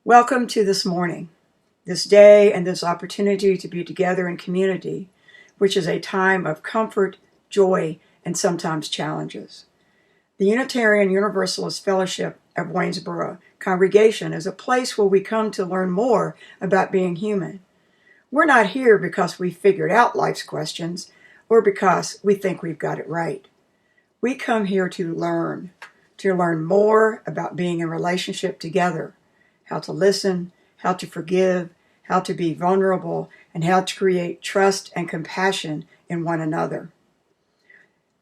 Welcome to this morning, this day, and this opportunity to be together in community, which is a time of comfort, joy, and sometimes challenges. The Unitarian Universalist Fellowship of Waynesboro congregation is a place where we come to learn more about being human. We're not here because we figured out life's questions or because we think we've got it right. We come here to learn more about being in relationship together, how to listen, how to forgive, how to be vulnerable, and how to create trust and compassion in one another.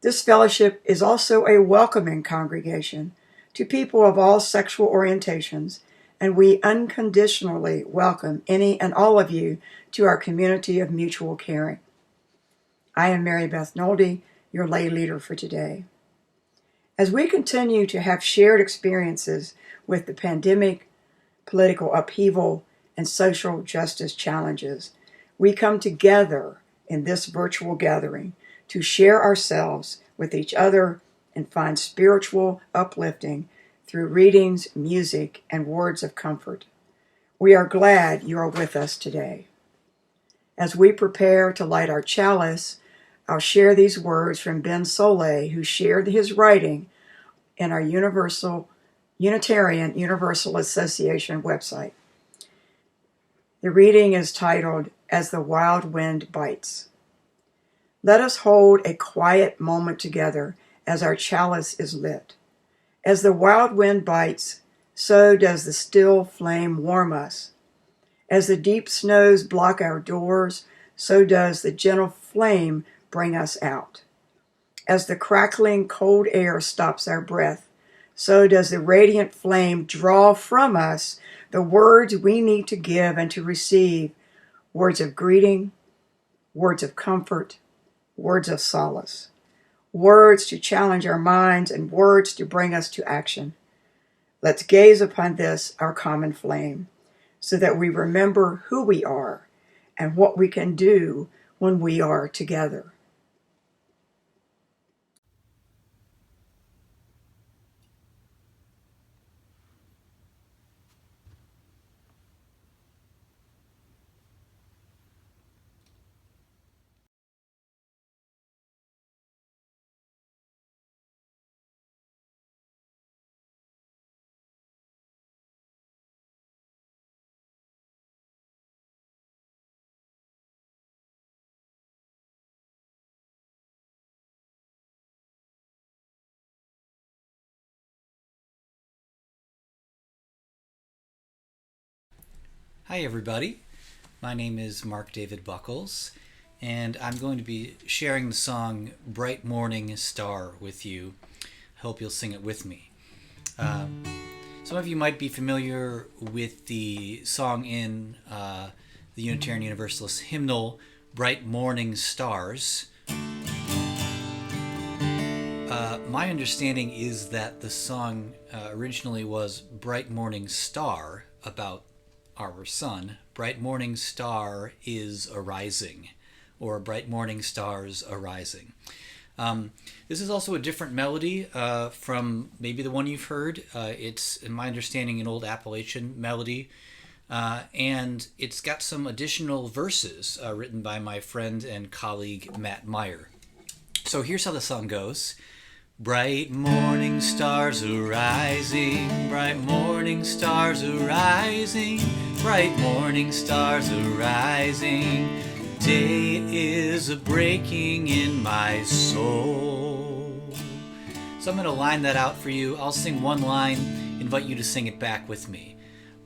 This fellowship is also a welcoming congregation to people of all sexual orientations, and we unconditionally welcome any and all of you to our community of mutual caring. I am Mary Beth Nolde, your lay leader for today. As we continue to have shared experiences with the pandemic, political upheaval, and social justice challenges, we come together in this virtual gathering to share ourselves with each other and find spiritual uplifting through readings, music, and words of comfort. We are glad you are with us today. As we prepare to light our chalice, I'll share these words from Ben Solé, who shared his writing in our Unitarian Universalist Association website. The reading is titled, As the Wild Wind Bites. Let us hold a quiet moment together as our chalice is lit. As the wild wind bites, so does the still flame warm us. As the deep snows block our doors, so does the gentle flame bring us out. As the crackling cold air stops our breath, so does the radiant flame draw from us the words we need to give and to receive, words of greeting, words of comfort, words of solace, words to challenge our minds, and words to bring us to action. Let's gaze upon this, our common flame, so that we remember who we are and what we can do when we are together. Hi everybody, my name is Mark David Buckles, and I'm going to be sharing the song Bright Morning Star with you. I hope you'll sing it with me. Some of you might be familiar with the song in the Unitarian Universalist hymnal, Bright Morning Stars. My understanding is that the song originally was Bright Morning Star, about our sun. Bright morning star is arising, or bright morning stars arising. This is also a different melody from maybe the one you've heard. It's, in my understanding, an old Appalachian melody, and it's got some additional verses written by my friend and colleague Matt Meyer. So here's how the song goes. Bright morning stars arising, bright morning stars arising, bright morning stars arising. Day is a breaking in my soul. So I'm going to line that out for you. I'll sing one line, invite you to sing it back with me.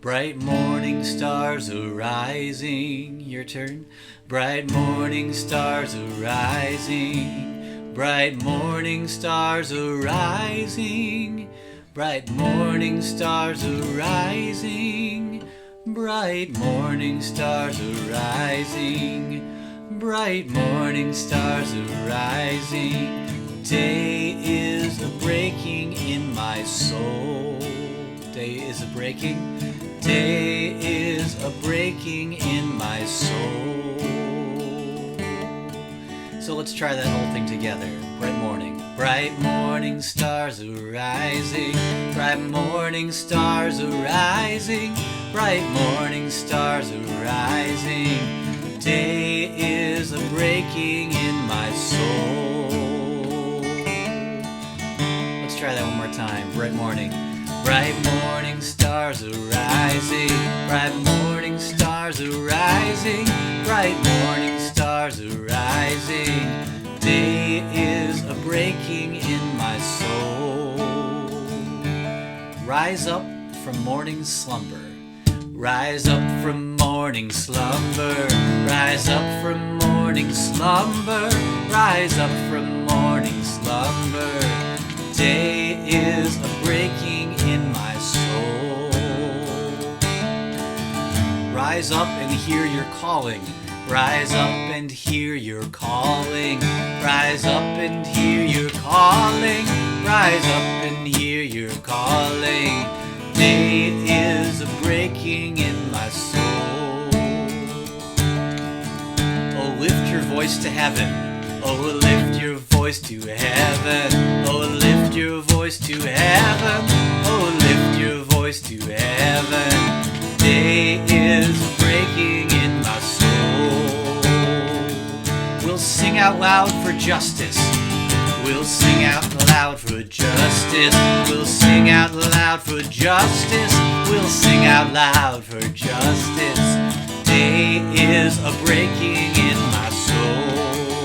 Bright morning stars arising, your turn. Bright morning stars arising. Bright morning stars arising, bright morning stars arising, bright morning stars arising, bright morning stars arising. Day is a breaking in my soul. Day is a breaking, day is a breaking in my soul. So let's try that whole thing together. Bright morning stars arising, bright morning stars arising, bright morning stars are rising. Day is a breaking in my soul. Let's try that one more time. Bright morning. Bright morning stars are rising. Bright morning stars are rising. Bright morning stars are rising. Day is a breaking in my soul. Rise up from morning slumber. Rise up from morning slumber. Rise up from morning slumber. Rise up from morning slumber. Day is a breaking in my soul. Rise up and hear your calling. Rise up and hear your calling. Rise up and hear your calling. Rise up and hear your calling. Day is a breaking in my soul. Oh, lift your voice to heaven. Oh, lift your voice to heaven. Oh, lift your voice to heaven. Oh, lift your voice to heaven. Day is a breaking in my soul. We'll sing out loud for justice. We'll sing out loud for justice. We'll sing out loud for justice. We'll sing out loud for justice. Day is a breaking in my soul.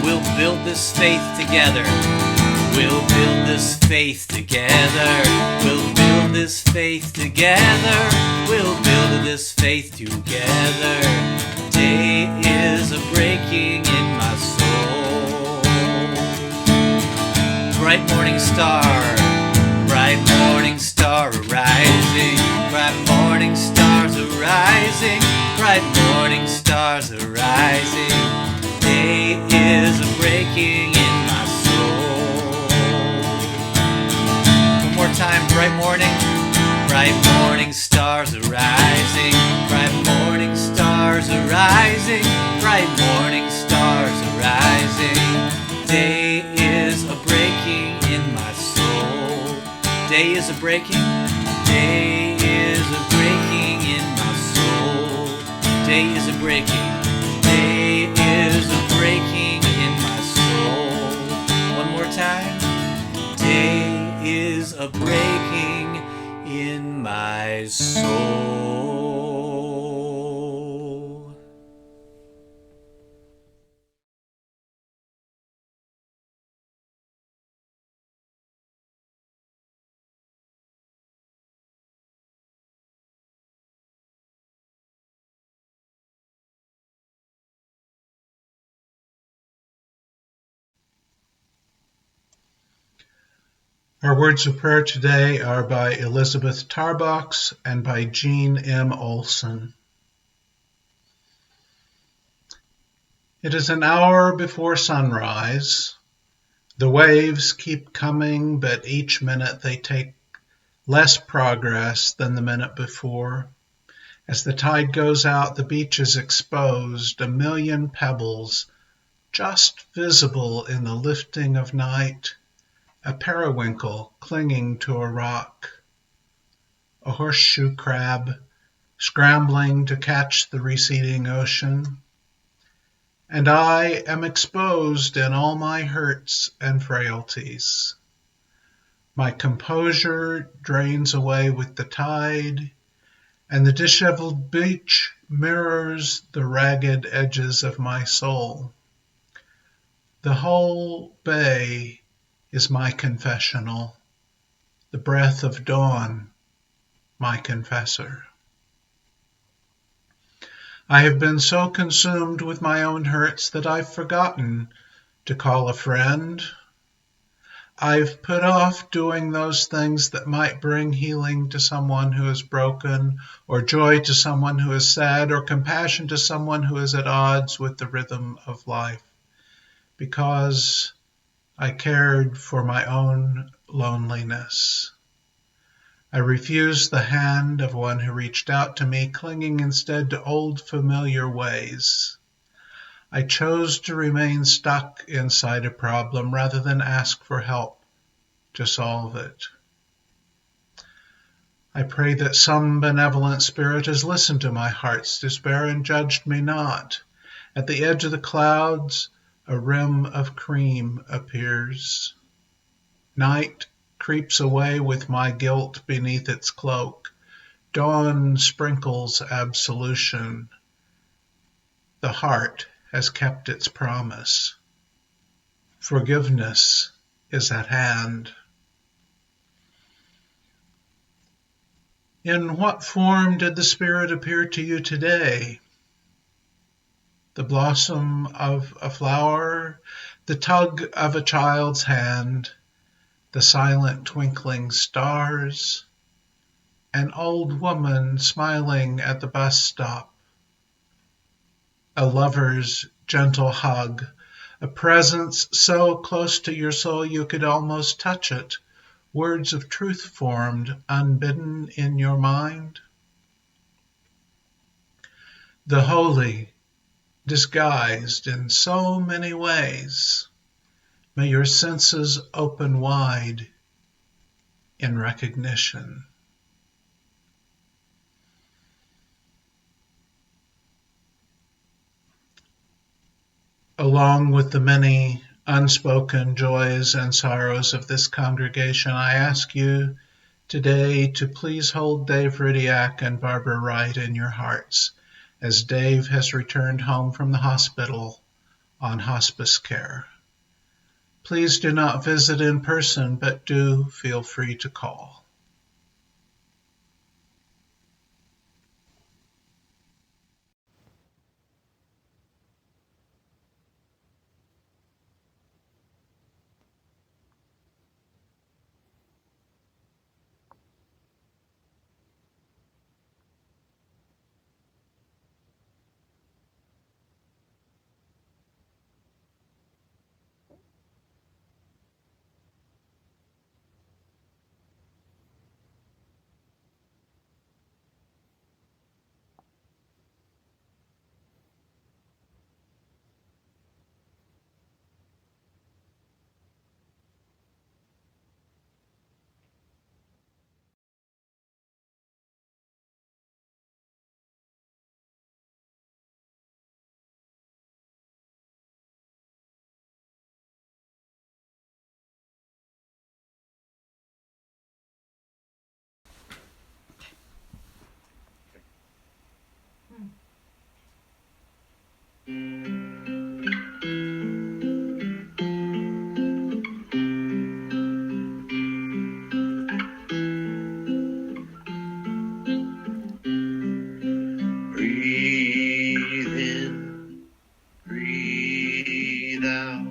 We'll build this faith together. We'll build this faith together. We'll build this faith together. We'll build this faith together. Day is a breaking in my soul. Bright morning star, bright morning star arising. Bright morning stars arising. Bright morning stars arising. Day is a breaking in my soul. One more time, bright morning. Bright morning stars arising. Bright morning stars arising. Bright morning stars arising. Day is a breaking in my soul. Day is a breaking. Day is a breaking in my soul. Day is a breaking. Day is a breaking in my soul. One more time. Day is a breaking in my soul. Our words of prayer today are by Elizabeth Tarbox and by Jean M. Olson. It is an hour before sunrise. The waves keep coming, but each minute they take less progress than the minute before. As the tide goes out, the beach is exposed, a million pebbles, just visible in the lifting of night. A periwinkle clinging to a rock, a horseshoe crab scrambling to catch the receding ocean, and I am exposed in all my hurts and frailties. My composure drains away with the tide, and the disheveled beach mirrors the ragged edges of my soul. The whole bay is my confessional, the breath of dawn, my confessor. I have been so consumed with my own hurts that I've forgotten to call a friend. I've put off doing those things that might bring healing to someone who is broken, or joy to someone who is sad, or compassion to someone who is at odds with the rhythm of life, because I cared for my own loneliness. I refused the hand of one who reached out to me, clinging instead to old familiar ways. I chose to remain stuck inside a problem rather than ask for help to solve it. I pray that some benevolent spirit has listened to my heart's despair and judged me not. At the edge of the clouds, a rim of cream appears. Night creeps away with my guilt beneath its cloak. Dawn sprinkles absolution. The heart has kept its promise. Forgiveness is at hand. In what form did the Spirit appear to you today? The blossom of a flower, the tug of a child's hand, the silent twinkling stars, an old woman smiling at the bus stop, a lover's gentle hug, a presence so close to your soul you could almost touch it, words of truth formed unbidden in your mind. The holy, disguised in so many ways, may your senses open wide in recognition. Along with the many unspoken joys and sorrows of this congregation, I ask you today to please hold Dave Ridiak and Barbara Wright in your hearts as Dave has returned home from the hospital on hospice care. Please do not visit in person, but do feel free to call. Breathe in, breathe out,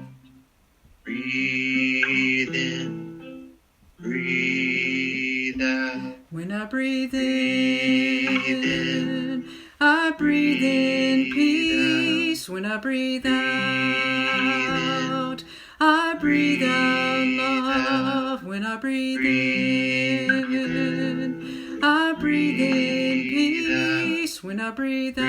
breathe in, breathe out. When I breathe in, I breathe in peace. When I breathe out, I breathe out love. When I breathe in, I breathe in peace. When I breathe out,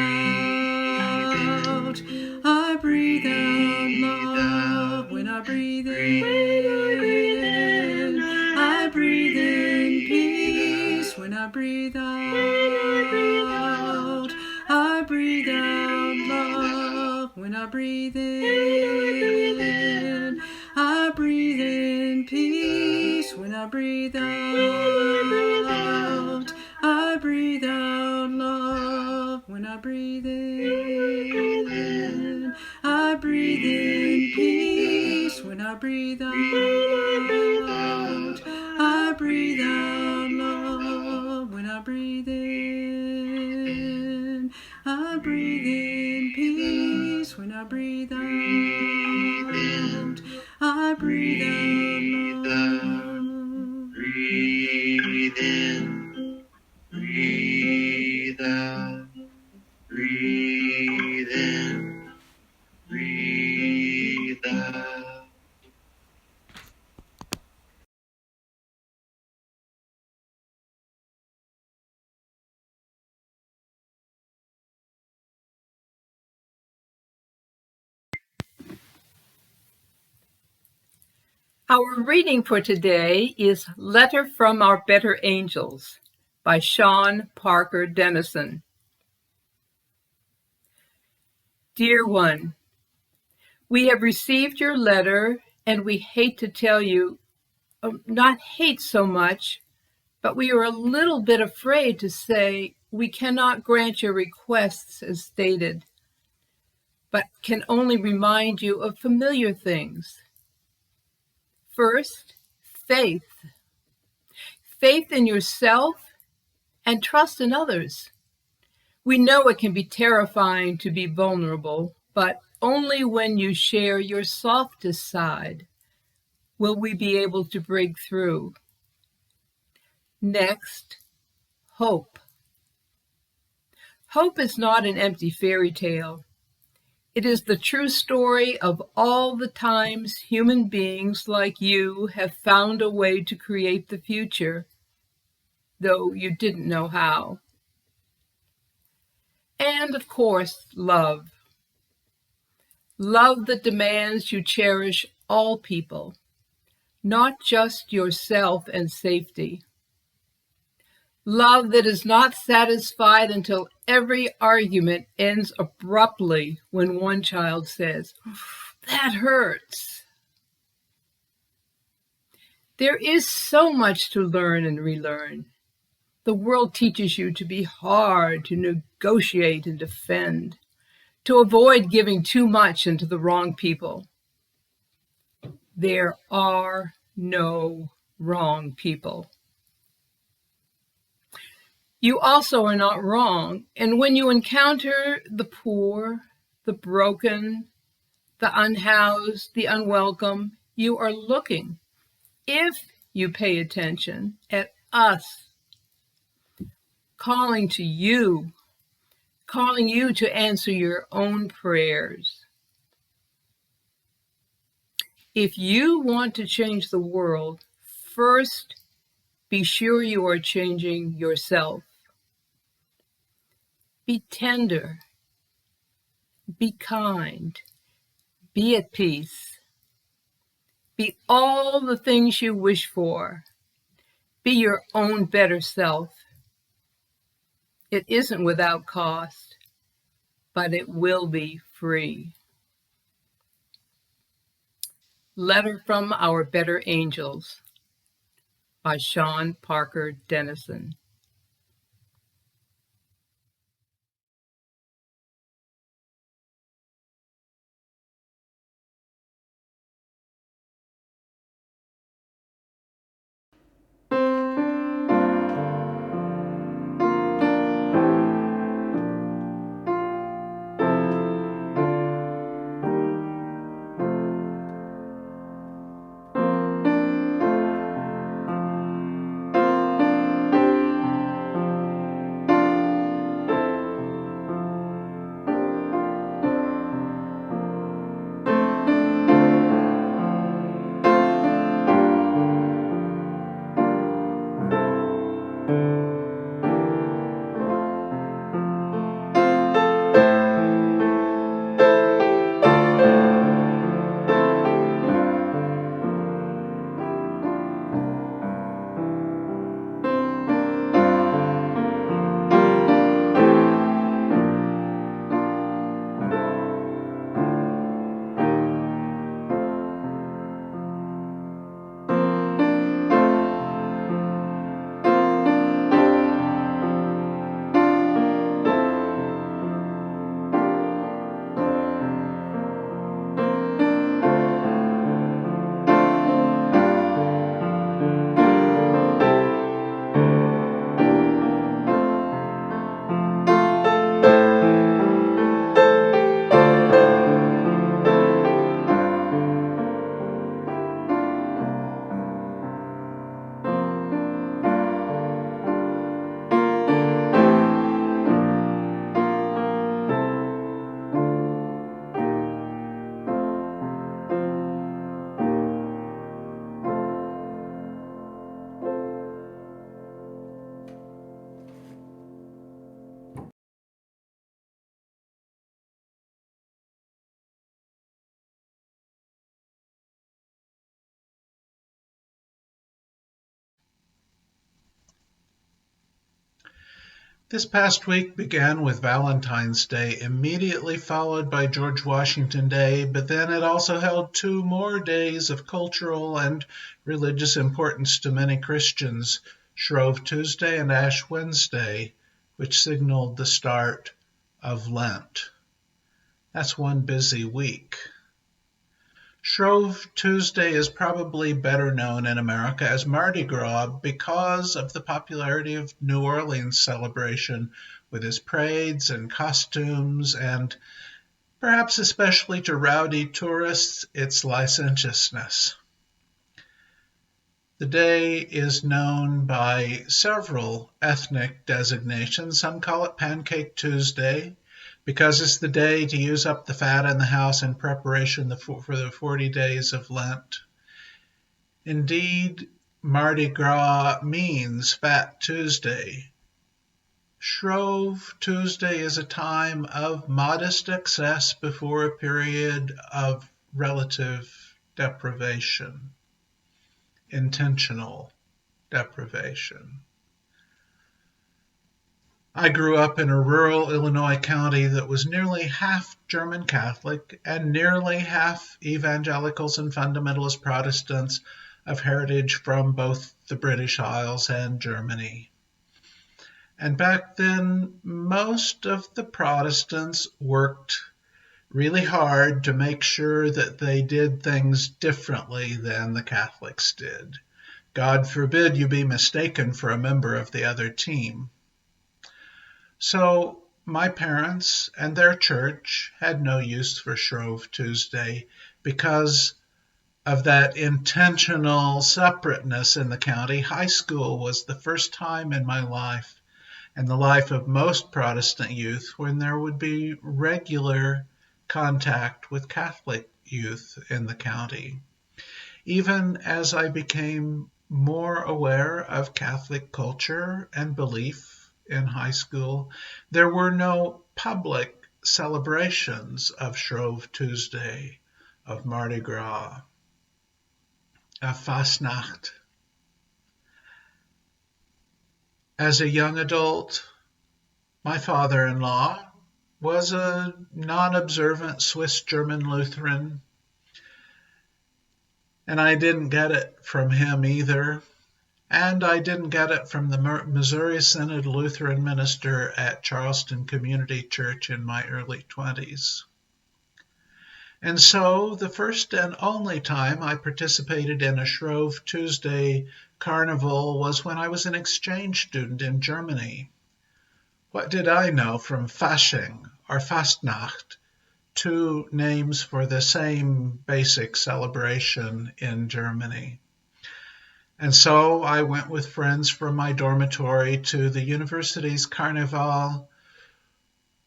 I breathe out love. When I breathe in, I breathe in peace. When I breathe out, I breathe out love. When I breathe in, I breathe in peace. When I breathe out, I breathe out love. When I breathe in, I breathe in peace. When I breathe out, I breathe out love. When I breathe in, I breathe in peace. When I breathe out, I breathe out love. Breathe in, breathe out, breathe in, breathe out. Our reading for today is Letter from Our Better Angels, by Sean Parker Dennison. Dear one, we have received your letter, and we hate to tell you, not hate so much, but we are a little bit afraid to say we cannot grant your requests as stated, but can only remind you of familiar things. First, faith. Faith in yourself and trust in others. We know it can be terrifying to be vulnerable, but only when you share your softest side will we be able to break through. Next, hope. Hope is not an empty fairy tale. It is the true story of all the times human beings like you have found a way to create the future, though you didn't know how. And of course, love. Love that demands you cherish all people, not just yourself and safety. Love that is not satisfied until every argument ends abruptly when one child says, "That hurts." There is so much to learn and relearn. The world teaches you to be hard, to negotiate and defend, to avoid giving too much into the wrong people. There are no wrong people. You also are not wrong, and when you encounter the poor, the broken, the unhoused, the unwelcome, you are looking, if you pay attention, at us, calling you to answer your own prayers. If you want to change the world, first be sure you are changing yourself. Be tender, be kind, be at peace, be all the things you wish for, be your own better self. It isn't without cost, but it will be free. Letter from Our Better Angels by Sean Parker Dennison. This past week began with Valentine's Day, immediately followed by George Washington Day, but then it also held 2 more days of cultural and religious importance to many Christians, Shrove Tuesday and Ash Wednesday, which signaled the start of Lent. That's one busy week. Shrove Tuesday is probably better known in America as Mardi Gras because of the popularity of New Orleans celebration with its parades and costumes, and perhaps especially to rowdy tourists, its licentiousness. The day is known by several ethnic designations. Some call it Pancake Tuesday, because it's the day to use up the fat in the house in preparation for the 40 days of Lent. Indeed, Mardi Gras means Fat Tuesday. Shrove Tuesday is a time of modest excess before a period of relative deprivation, intentional deprivation. I grew up in a rural Illinois county that was nearly half German Catholic and nearly half evangelicals and fundamentalist Protestants of heritage from both the British Isles and Germany. And back then, most of the Protestants worked really hard to make sure that they did things differently than the Catholics did. God forbid you be mistaken for a member of the other team. So my parents and their church had no use for Shrove Tuesday because of that intentional separateness in the county. High school was the first time in my life and the life of most Protestant youth when there would be regular contact with Catholic youth in the county. Even as I became more aware of Catholic culture and belief in high school, there were no public celebrations of Shrove Tuesday, of Mardi Gras, of Fastnacht. As a young adult, my father-in-law was a non-observant Swiss-German Lutheran, and I didn't get it from him either. And I didn't get it from the Missouri Synod Lutheran minister at Charleston Community Church in my early 20s. And so the first and only time I participated in a Shrove Tuesday carnival was when I was an exchange student in Germany. What did I know from Fasching or Fastnacht, 2 names for the same basic celebration in Germany? And so I went with friends from my dormitory to the university's carnival,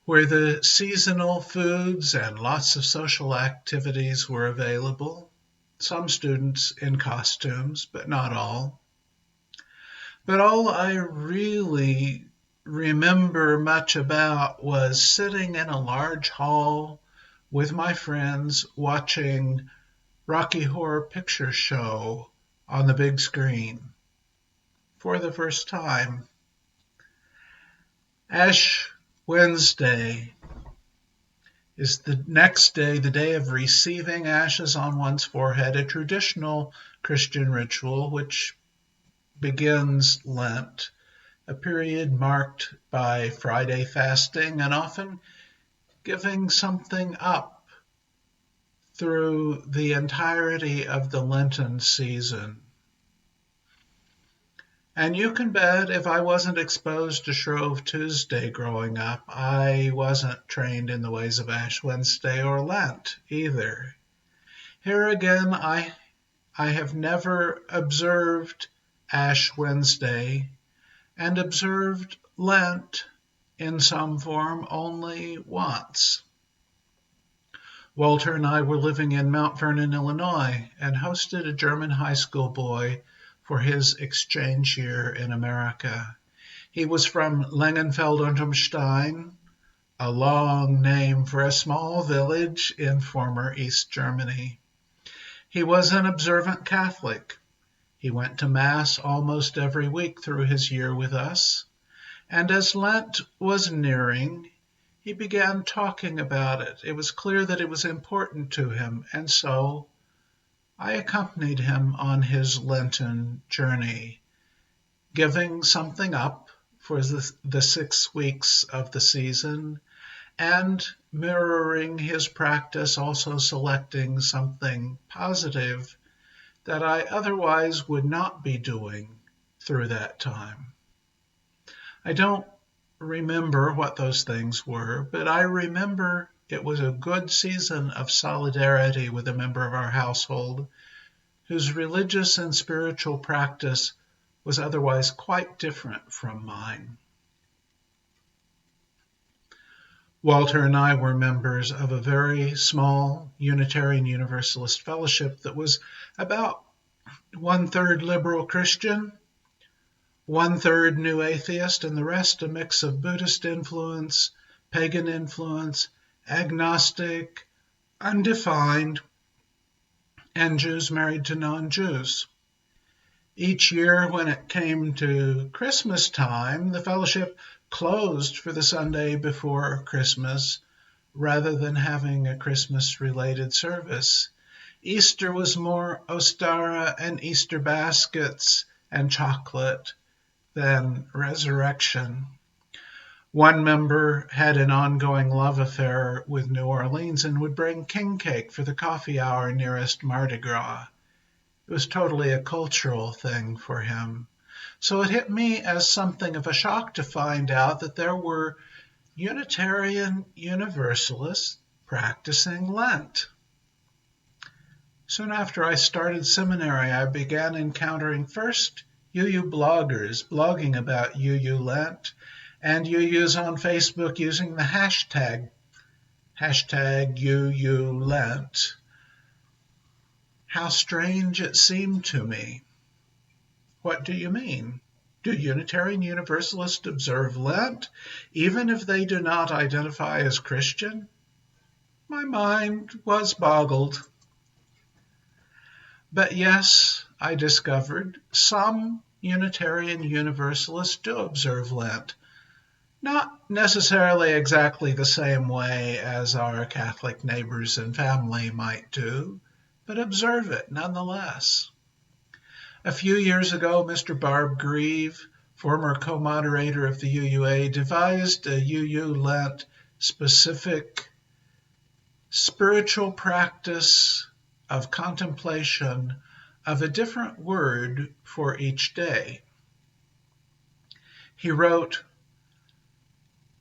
where the seasonal foods and lots of social activities were available. Some students in costumes, but not all. But all I really remember much about was sitting in a large hall with my friends watching Rocky Horror Picture Show on the big screen for the first time. Ash Wednesday is the next day, the day of receiving ashes on one's forehead, a traditional Christian ritual which begins Lent, a period marked by Friday fasting and often giving something up through the entirety of the Lenten season. And you can bet if I wasn't exposed to Shrove Tuesday growing up, I wasn't trained in the ways of Ash Wednesday or Lent either. Here again, I have never observed Ash Wednesday and observed Lent in some form only once. Walter and I were living in Mount Vernon, Illinois, and hosted a German high school boy for his exchange year in America. He was from Langenfeld unterm Stein, a long name for a small village in former East Germany. He was an observant Catholic. He went to Mass almost every week through his year with us, And as Lent was nearing, he began talking about it. It was clear that it was important to him, and so I accompanied him on his Lenten journey, giving something up for the 6 weeks of the season, and mirroring his practice, also selecting something positive that I otherwise would not be doing through that time. I don't remember what those things were, but I remember it was a good season of solidarity with a member of our household whose religious and spiritual practice was otherwise quite different from mine. Walter and I were members of a very small Unitarian Universalist fellowship that was about 1/3 liberal Christian, 1/3 new atheist, and the rest a mix of Buddhist influence, pagan influence, agnostic, undefined, and Jews married to non-Jews. Each year when it came to Christmas time, the fellowship closed for the Sunday before Christmas rather than having a Christmas-related service. Easter was more ostara and Easter baskets and chocolate than resurrection. One member had an ongoing love affair with New Orleans and would bring king cake for the coffee hour nearest Mardi Gras. It was totally a cultural thing for him. So it hit me as something of a shock to find out that there were Unitarian Universalists practicing Lent. Soon after I started seminary, I began encountering first UU bloggers blogging about UU Lent, and UUs on Facebook using the hashtag UU Lent. How strange it seemed to me. What do you mean? Do Unitarian Universalists observe Lent, even if they do not identify as Christian? My mind was boggled. But yes, I discovered some Unitarian Universalists do observe Lent. Not necessarily exactly the same way as our Catholic neighbors and family might do, but observe it nonetheless. A few years ago, Mr. Barb Grieve, former co-moderator of the UUA, devised a UU Lent specific spiritual practice of contemplation of a different word for each day. He wrote,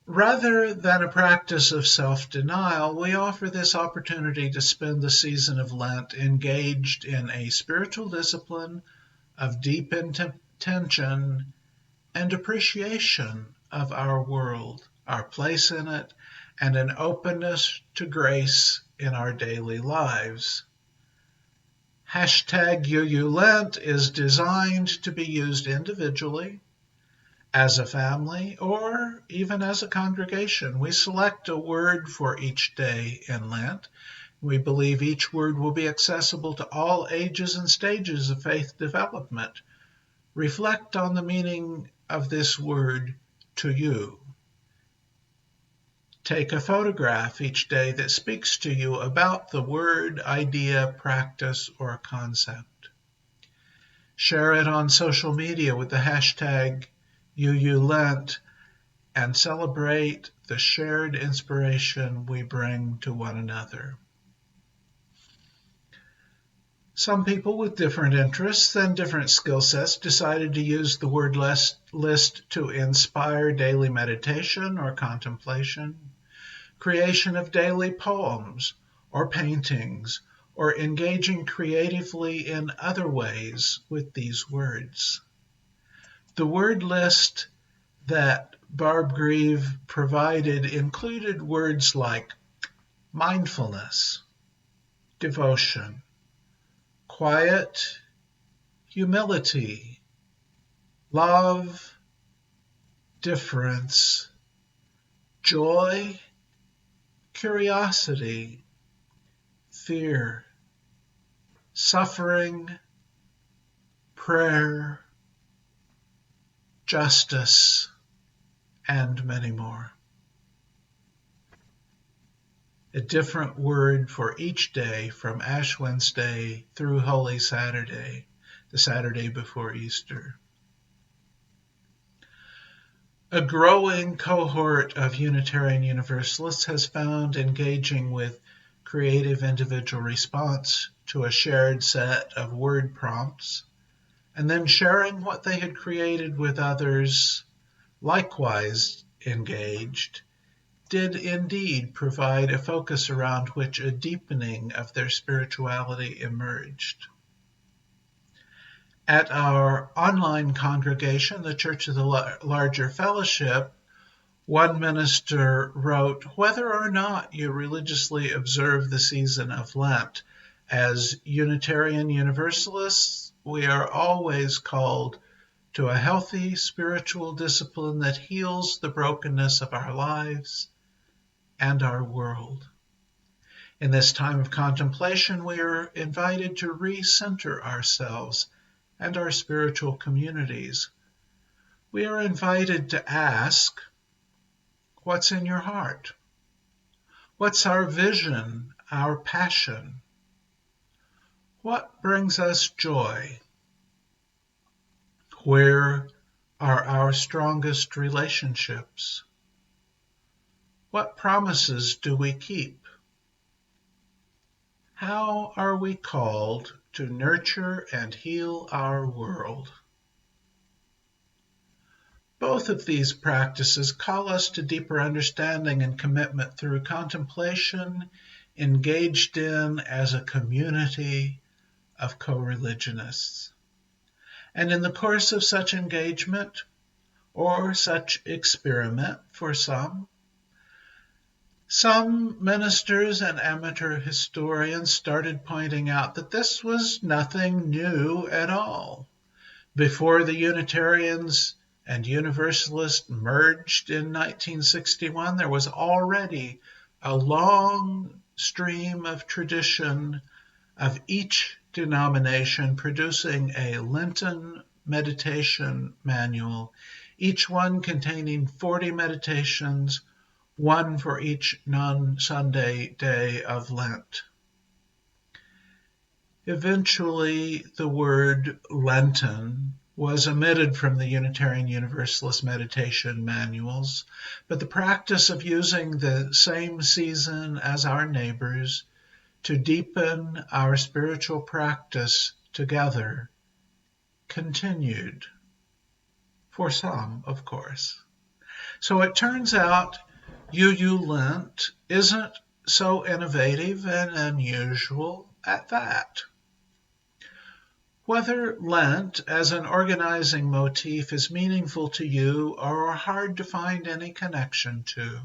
"Rather than a practice of self-denial, we offer this opportunity to spend the season of Lent engaged in a spiritual discipline of deep intention and appreciation of our world, our place in it, and an openness to grace in our daily lives. Hashtag UU Lent is designed to be used individually, as a family, or even as a congregation. We select a word for each day in Lent. We believe each word will be accessible to all ages and stages of faith development. Reflect on the meaning of this word to you. Take a photograph each day that speaks to you about the word, idea, practice, or concept. Share it on social media with the hashtag UU Lent and celebrate the shared inspiration we bring to one another." Some people with different interests and different skill sets decided to use the word list to inspire daily meditation or contemplation, creation of daily poems or paintings, or engaging creatively in other ways with these words. The word list that Barb Grieve provided included words like mindfulness, devotion, quiet, humility, love, difference, joy, curiosity, fear, suffering, prayer, justice, and many more. A different word for each day from Ash Wednesday through Holy Saturday, the Saturday before Easter. A growing cohort of Unitarian Universalists has found engaging with creative individual response to a shared set of word prompts, and then sharing what they had created with others likewise engaged, did indeed provide a focus around which a deepening of their spirituality emerged. At our online congregation, the Church of the Larger Fellowship, one minister wrote, "Whether or not you religiously observe the season of Lent, as Unitarian Universalists, we are always called to a healthy spiritual discipline that heals the brokenness of our lives and our world. In this time of contemplation, we are invited to recenter ourselves and our spiritual communities. We are invited to ask, what's in your heart? What's our vision, our passion? What brings us joy? Where are our strongest relationships? What promises do we keep? How are we called to nurture and heal our world?" Both of these practices call us to deeper understanding and commitment through contemplation engaged in as a community of co-religionists. And in the course of such engagement, or such experiment for some ministers and amateur historians started pointing out that this was nothing new at all. Before the Unitarians and Universalists merged in 1961, there was already a long stream of tradition of each denomination producing a Lenten meditation manual, each one containing 40 meditations, one for each non-Sunday day of Lent. Eventually, the word Lenten was omitted from the Unitarian Universalist meditation manuals, but the practice of using the same season as our neighbors to deepen our spiritual practice together continued, for some, of course. So it turns out UU Lent isn't so innovative and unusual at that. Whether Lent as an organizing motif is meaningful to you or hard to find any connection to,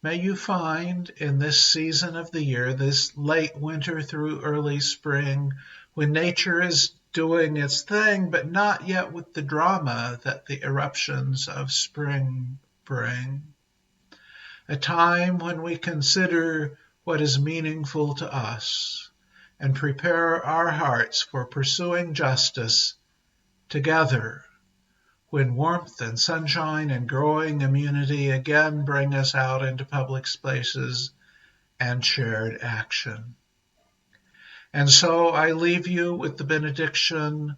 may you find in this season of the year, this late winter through early spring, when nature is doing its thing, but not yet with the drama that the eruptions of spring bring, a time when we consider what is meaningful to us and prepare our hearts for pursuing justice together, when warmth and sunshine and growing immunity again bring us out into public spaces and shared action. And so I leave you with the benediction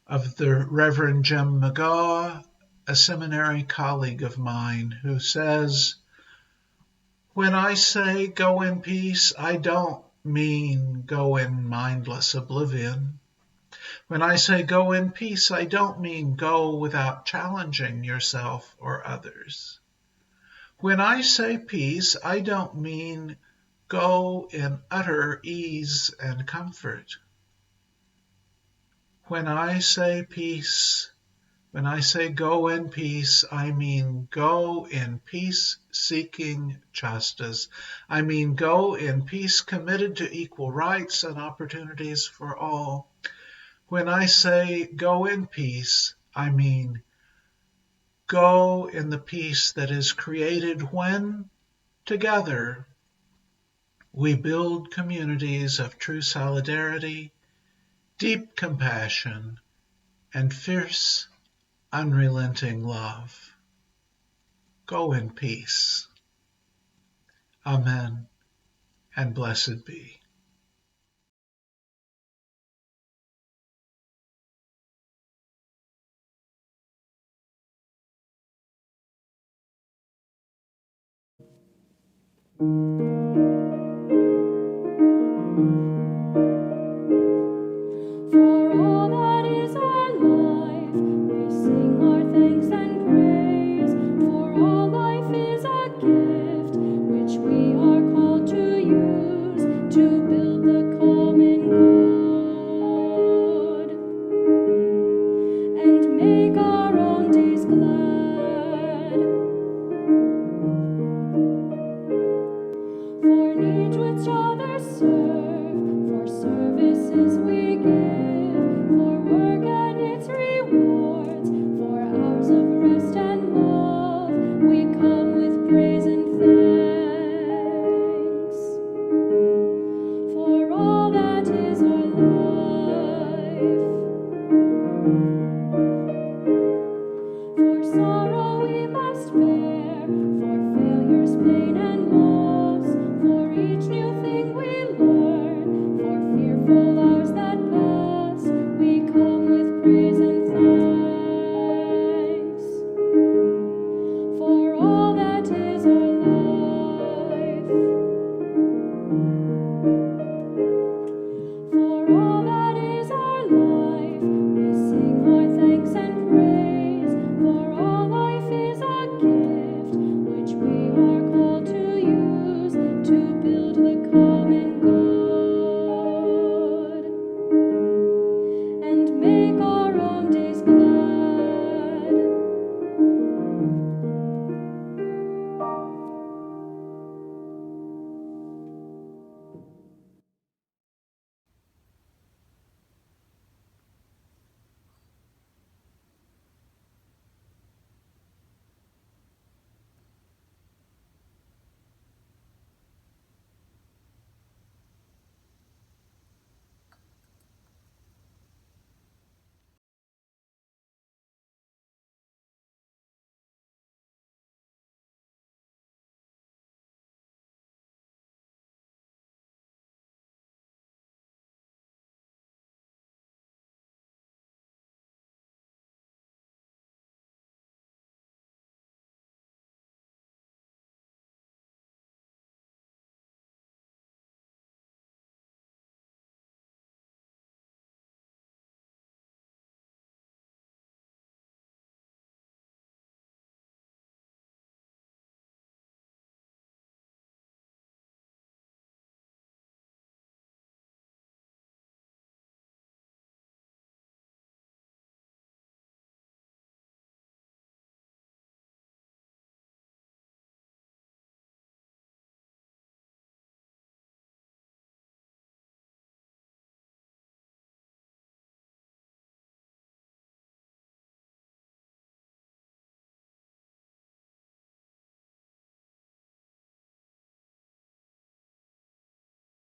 of the Reverend Jim Mcgaw, a seminary colleague of mine, who says, "When I say go in peace, I don't mean go in mindless oblivion. When I say go in peace, I don't mean go without challenging yourself or others. When I say peace, I don't mean go in utter ease and comfort. When I say peace, when I say go in peace, I mean go in peace-seeking justice. I mean go in peace committed to equal rights and opportunities for all. When I say go in peace, I mean go in the peace that is created when, together, we build communities of true solidarity, deep compassion, and fierce, unrelenting love." Go in peace. Amen, and blessed be. For all that is our life, we sing our thanks and praise. For all life is a gift which we are called to use.